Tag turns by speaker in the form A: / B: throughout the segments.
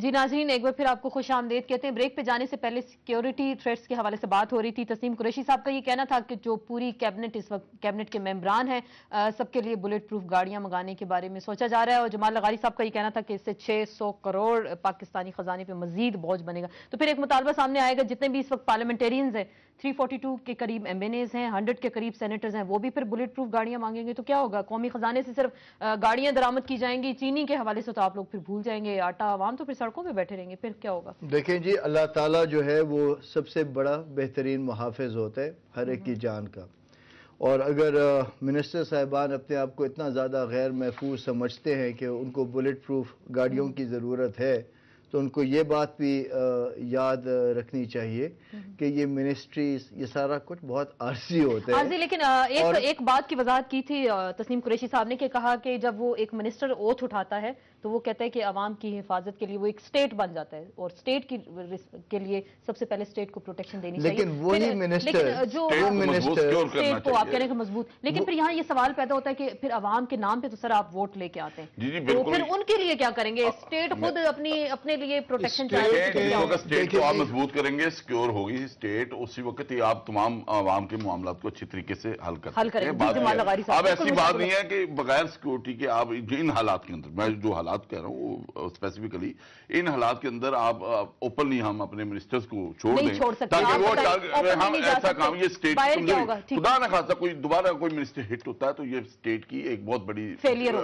A: جی ناظرین، ایک بار پھر آپ کو خوش آمدید کہتے ہیں۔ بریک پہ جانے سے پہلے سیکیورٹی تھریٹس کے حوالے سے بات ہو رہی تھی۔ تسنیم قریشی صاحب کا یہ کہنا تھا کہ جو پوری کیبنٹ اس وقت کیبنٹ کے ممبران ہیں سب کے لیے بلٹ پروف گاڑیاں منگانے کے بارے میں سوچا جا رہا ہے، اور جمال لغاری صاحب کا یہ کہنا تھا کہ اس سے 600 کروڑ پاکستانی خزانے پہ مزید بوجھ بنے گا۔ تو پھر ایک مطالبہ سامنے آئے گا، جتنے بھی اس وقت پارلیمنٹیرینز ہیں 342 کے قریب ایم این ایز ہیں، 100 کے قریب سینیٹرز ہیں، وہ بھی پھر بلٹ پروف گاڑیاں مانگیں گے تو کیا ہوگا؟ قومی خزانے سے صرف گاڑیاں درآمد کی جائیں گی، چینی کے حوالے سے تو آپ لوگ پھر بھول جائیں گے، آٹا عوام تو پھر سڑکوں پہ بیٹھے رہیں گے، پھر کیا ہوگا؟
B: دیکھیں جی، اللہ تعالیٰ جو ہے وہ سب سے بڑا بہترین محافظ ہوتا ہے ہر ایک کی جان کا، اور اگر منسٹر صاحبان اپنے آپ کو اتنا زیادہ غیر محفوظ سمجھتے ہیں کہ ان کو بلٹ پروف گاڑیوں کی ضرورت ہے، تو ان کو یہ بات بھی یاد رکھنی چاہیے کہ یہ منسٹریز یہ سارا کچھ بہت عارضی ہوتا ہے۔
A: عارضی، لیکن ایک بات کی وضاحت کی تھی تسنیم قریشی صاحب نے، کہ کہا کہ جب وہ ایک منسٹر اوتھ اٹھاتا ہے تو وہ کہتا ہے کہ عوام کی حفاظت کے لیے وہ ایک سٹیٹ بن جاتا ہے، اور سٹیٹ کے لیے سب سے پہلے سٹیٹ کو پروٹیکشن دینی چاہیے۔
B: لیکن وہی منسٹر
A: جو سٹیٹ کو آپ کہنے کا مضبوط، لیکن پھر یہاں یہ سوال پیدا ہوتا ہے کہ پھر عوام کے نام پہ تو سر آپ ووٹ لے کے آتے ہیں، تو پھر ان کے لیے کیا کریں گے؟ سٹیٹ خود اپنے لیے پروٹیکشن چاہیے،
C: سٹیٹ کو آپ مضبوط کریں گے، سیکیور ہوگی سٹیٹ، اسی وقت ہی آپ تمام عوام کے معاملات کو اچھی طریقے سے حل کریں گے۔ اب ایسی بات نہیں ہے کہ بغیر سیکیورٹی کے آپ ان حالات کے اندر، میں جو حالات کہہ رہا ہوں اسپیسیفکلی ان حالات کے اندر آپ اوپنلی ہم اپنے منسٹرز کو چھوڑ دیں تاکہ وہ ہم ایسا کام، یہ سٹیٹ خدا نہ خاصا کوئی دوبارہ کوئی منسٹر ہٹ ہوتا ہے تو یہ سٹیٹ کی ایک بہت بڑی فیلئر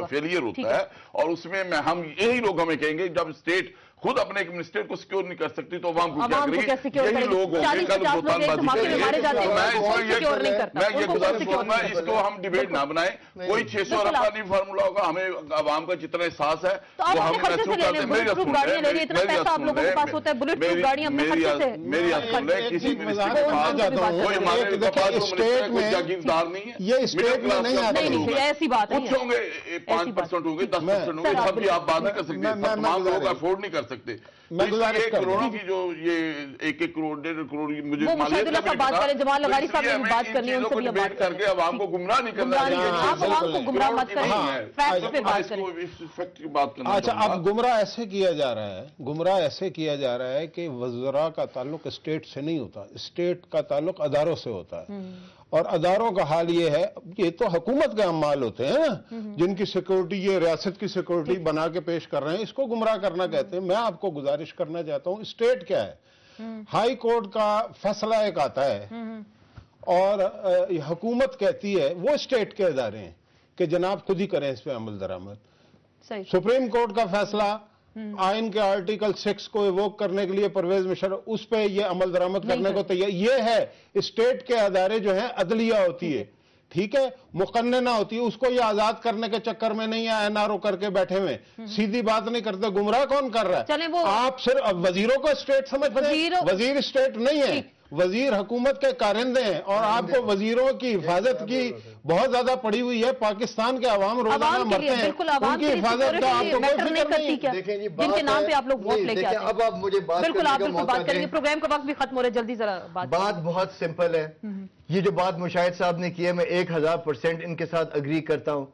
C: ہوتا ہے، اور اس میں ہم یہی لوگ ہمیں کہیں گے جب سٹیٹ خود اپنے ایک منسٹر کو سیکیور نہیں کر سکتی تو عوام کو کیا کرے گی؟ یہی لوگ ہوں گے کل بہتان بازی کریں گے۔ میں یہ گزارش کروں گا اس کو ہم ڈیبیٹ نہ بنائیں، کوئی 600 ارب کا نہیں فارمولا ہوگا، ہمیں عوام کا جتنا احساس ہے وہ ہم محسوس کرتے ہیں۔ میری بات سن لیں، کسی منسٹر کے پاس کوئی ہمارے کوئی جاگیردار نہیں ہے،
A: ایسی بات
C: کچھ ہوں گے 5% ہوں گے 10% ہوں گے، سب کی آپ بات نہیں کر سکتے، تمام لوگ افورڈ نہیں کر سکتے۔ ایک کروڑوں کی جو یہ 1 کروڑ 1.5 کروڑ مجھے مالیت کا بھی
A: بات کریں، جمال لغاری صاحب نے بھی بات کرنی ہے، ان سے بھی
C: بات کر کے عوام کو گمراہ نہیں کرنا چاہیے،
A: آپ عوام کو گمراہ مت کریں، فیکٹ پہ بات کریں۔
D: اچھا، اب گمراہ ایسے کیا جا رہا ہے کہ وزراء کا تعلق اسٹیٹ سے نہیں ہوتا، اسٹیٹ کا تعلق اداروں سے ہوتا ہے، اور اداروں کا حال یہ ہے، یہ تو حکومت کے اعمال ہوتے ہیں نا جن کی سیکورٹی یہ ریاست کی سیکورٹی بنا کے پیش کر رہے ہیں، اس کو گمراہ کرنا کہتے ہیں۔ میں آپ کو گزارش کرنا چاہتا ہوں، اسٹیٹ کیا ہے؟ ہائی کورٹ کا فیصلہ ایک آتا ہے اور حکومت کہتی ہے وہ اسٹیٹ کے ادارے ہیں کہ جناب خود ہی کریں اس پہ عمل درآمد۔ سپریم کورٹ کا فیصلہ آئین کے آرٹیکل 6 کو ایووک کرنے کے لیے پرویز مشرف اس پہ یہ عمل درآمد کرنے کو تیار، یہ ہے اسٹیٹ کے ادارے جو ہیں، عدلیہ ہوتی ہے، ٹھیک ہے، مقننہ ہوتی ہے، اس کو یہ آزاد کرنے کے چکر میں نہیں ہے NRO کر کے بیٹھے ہوئے، سیدھی بات نہیں کرتے۔ گمراہ کون کر رہا ہے؟ آپ صرف وزیروں کو اسٹیٹ سمجھتے ہیں، وزیر اسٹیٹ نہیں ہے، وزیر حکومت کے کارندے ہیں، اور آپ کو وزیروں کی حفاظت کی بہت زیادہ پڑی ہوئی ہے۔ پاکستان کے عوام روزانہ مرتے ہیں، ان کی حفاظت کا آپ کو کوئی فکر نہیں ہے۔
A: جن کے نام پہ آپ لوگ ووٹ لے کے آتے ہیں۔
B: اب آپ مجھے
A: بات کریں گے، پروگرام کا وقت بھی ختم ہو رہا ہے، جلدی ذرا
B: بات بہت سمپل ہے۔ یہ جو بات مشاہد صاحب نے کی ہے، میں 1000% ان کے ساتھ اگری کرتا ہوں۔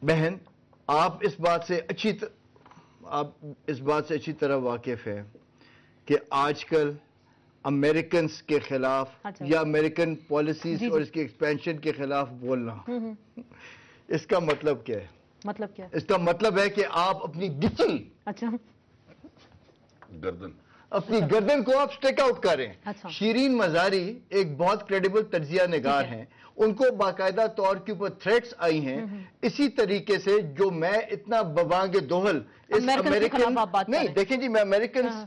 B: بہن، آپ اس بات سے اچھی طرح واقف ہیں کہ آج کل امریکنز کے خلاف یا امریکن پالیسیز اور اس کی ایکسپینشن کے خلاف بولنا، اس کا مطلب کیا ہے؟ اس کا مطلب ہے کہ آپ اپنی اپنی گردن کو آپ سٹیک آؤٹ کریں۔ شیرین مزاری ایک بہت کریڈیبل تجزیہ نگار ہیں، ان کو باقاعدہ طور کے اوپر تھریٹس آئی ہیں اسی طریقے سے جو میں اتنا ببانگ دوہل اس امریکن نہیں، دیکھیں جی، میں امریکنز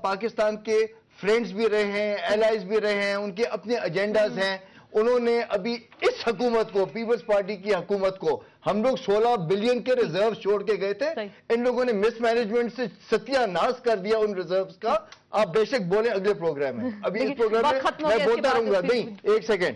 B: پاکستان کے فرینڈز بھی رہے ہیں، ایلائز بھی رہے ہیں، ان کے اپنے ایجنڈاز ہیں۔ انہوں نے ابھی اس حکومت کو، پیپلز پارٹی کی حکومت کو، ہم لوگ 16 بلین کے ریزرو چھوڑ کے گئے تھے، ان لوگوں نے مس مینجمنٹ سے ستیہ ناش کر دیا ان ریزروز کا۔ آپ بے شک بولیں اگلے پروگرام میں، ابھی اس پروگرام میں میں بولتا رہوں گا، نہیں ایک سیکنڈ،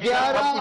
B: 11